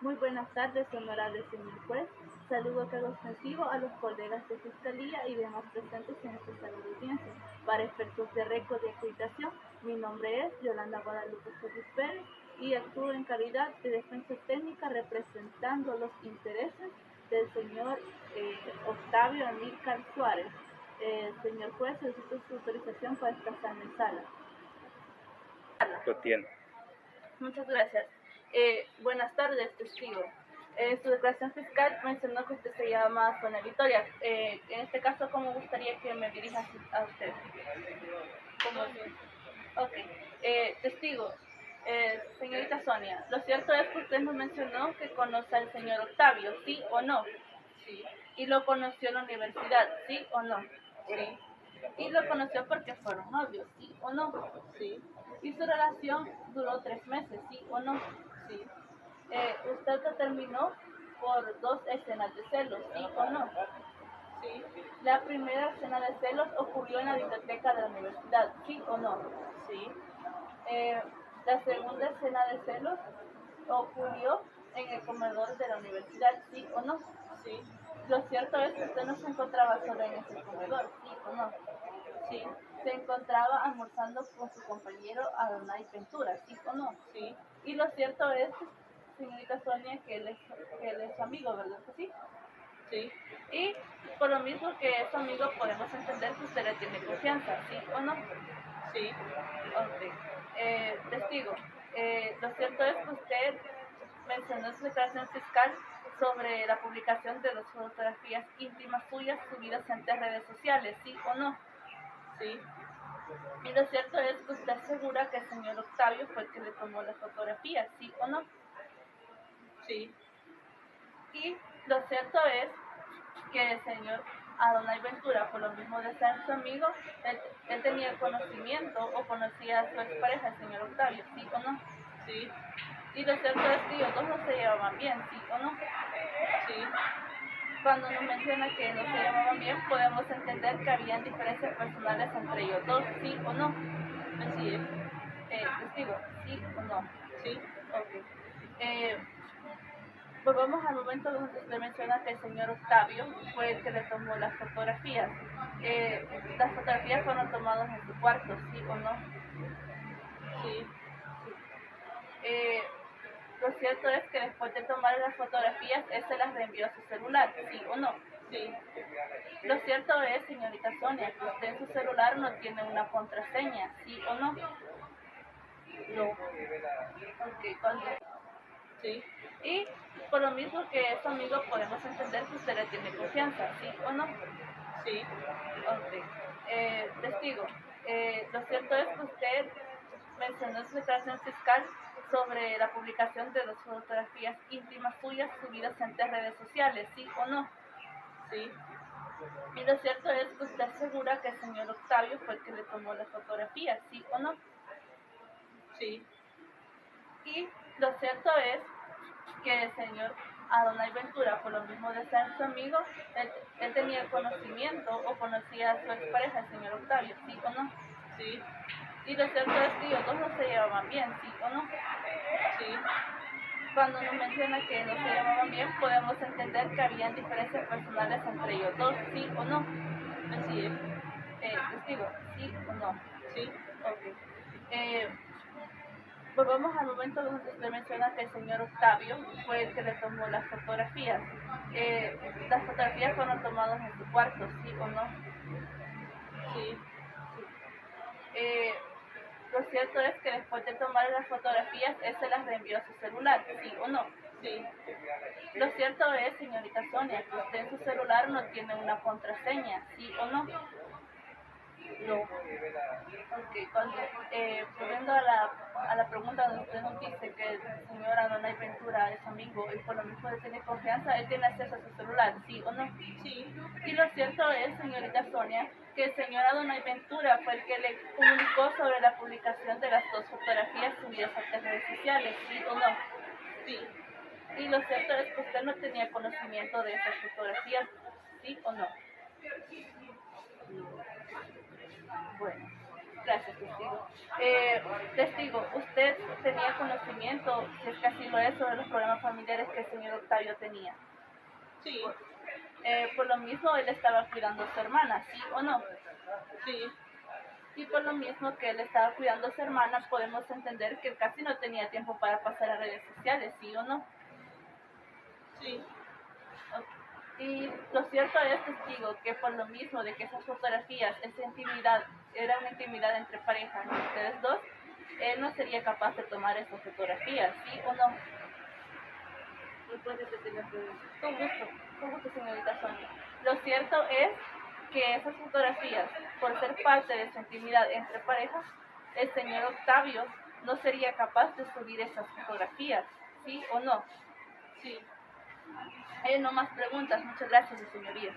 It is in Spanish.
Muy buenas tardes, honorable señor juez. Saludo cargo extensivo a los colegas de Fiscalía y demás presentes en esta sala de audiencia. Para efectos de récord de acreditación, mi nombre es Yolanda Guadalupe Solís Pérez y actúo en calidad de defensa técnica representando los intereses del señor Octavio Amílcar Suárez. Señor juez, solicito su autorización para desplazarme en sala. Lo tiene. Muchas gracias. Buenas tardes, testigo. En su declaración fiscal mencionó que usted se llama Sonia Victoria. En este caso, ¿cómo gustaría que me dirija a usted? ¿Cómo es? Ok. Testigo, señorita Sonia, lo cierto es que usted nos mencionó que conoce al señor Octavio, ¿sí o no? Sí, Y lo conoció en la universidad, ¿sí o no? sí, Y lo conoció porque fueron novios, ¿sí o no? sí, Y su relación duró 3 meses, ¿sí o no? sí, Usted lo terminó por 2 escenas de celos, ¿sí o no? sí, La primera escena de celos ocurrió en la biblioteca de la universidad, ¿sí o no? sí, La segunda escena de celos ocurrió en el comedor de la universidad, ¿sí o no? sí, Lo cierto es que usted no se encontraba solo en ese comedor, ¿sí o no? sí, Se encontraba almorzando con su compañero Adonai Ventura, ¿sí o no? sí, Y lo cierto es, señorita Sonia, que él es su amigo, ¿verdad que sí? sí, Y por lo mismo que es su amigo, podemos entender que usted le tiene confianza, ¿sí o no? sí, Ok. Testigo, lo cierto es que usted mencionó en su declaración fiscal sobre la publicación de 2 fotografías íntimas suyas subidas ante redes sociales, ¿sí o no? sí, Y lo cierto es que usted asegura que el señor Octavio fue el que le tomó las fotografías, ¿sí o no? sí, Y lo cierto es que el señor Adonai Ventura, por lo mismo de ser su amigo, él tenía conocimiento o conocía a su expareja, el señor Octavio, ¿sí o no? sí, Y lo cierto es que ellos dos no se llevaban bien, ¿sí o no? sí, Cuando nos menciona que no se llevaban bien, podemos entender que habían diferencias personales entre ellos dos, ¿sí o no? así es, Testigo, ¿sí o no? sí, Ok. Volvamos al momento donde usted menciona que el señor Octavio fue el que le tomó las fotografías. Las fotografías fueron tomadas en su cuarto, ¿sí o no? sí, Eh, lo cierto es que después de tomar las fotografías, él se las reenvió a su celular, ¿sí o no? sí, Lo cierto es, señorita Sonia, que usted en su celular no tiene una contraseña, ¿sí o no? no, Ok, cuando... sí, Y por lo mismo que es su amigo, podemos entender que usted le tiene confianza, ¿sí o no? sí, Ok. Testigo, lo cierto es que usted mencionó en su declaración fiscal sobre la publicación de 2 fotografías íntimas suyas subidas ante redes sociales, ¿sí o no? sí, Y lo cierto es que usted asegura que el señor Octavio fue el que le tomó las fotografías, ¿sí o no? sí, Y lo cierto es que el señor Adonai Ventura, por lo mismo de ser su amigo, él tenía conocimiento o conocía a su expareja, el señor Octavio, ¿sí o no? sí, Y lo cierto es que ellos dos no se llevaban bien, ¿sí o no? sí, Cuando nos menciona que no se llevaban bien, podemos entender que habían diferencias personales entre ellos dos, ¿sí o no? así es, Testigo, ¿sí o no? sí, Ok. Volvamos al momento donde usted menciona que el señor Octavio fue el que le tomó las fotografías. Las fotografías fueron tomadas en su cuarto, ¿sí o no? sí, Eh, lo cierto es que después de tomar las fotografías, él se las reenvió a su celular, ¿sí o no? sí, Lo cierto es, señorita Sonia, que usted en su celular no tiene una contraseña, ¿sí o no? no, Ok, volviendo a la pregunta donde usted nos dice que el señor Adonai Ventura es amigo y por lo mismo le tiene confianza, él tiene acceso a su celular, ¿sí o no? sí, Y lo cierto es, señorita Sonia, que el señor Adonai Ventura fue el que le comunicó sobre la publicación de las 2 fotografías subidas a las redes sociales, ¿sí o no? sí, Y lo cierto es que usted no tenía conocimiento de esas fotografías, ¿sí o no? Bueno, Gracias, testigo. Testigo, ¿usted tenía conocimiento, si es que así lo es, sobre los problemas familiares que el señor Octavio tenía? Sí, Por lo mismo, él estaba cuidando a su hermana, ¿sí o no? sí, Y por lo mismo que él estaba cuidando a su hermana, podemos entender que él casi no tenía tiempo para pasar a redes sociales, ¿sí o no? sí, Y lo cierto es, testigo, que por lo mismo de que esas fotografías, esa intimidad, era una intimidad entre pareja, entre ustedes dos, él no sería capaz de tomar esas fotografías, ¿sí o no? después de tener preguntas. Con gusto, señorita Sonia. Lo cierto es que esas fotografías, por ser parte de su intimidad entre parejas, el señor Octavio no sería capaz de subir esas fotografías, ¿sí o no? Sí. No más preguntas. Muchas gracias, señoría.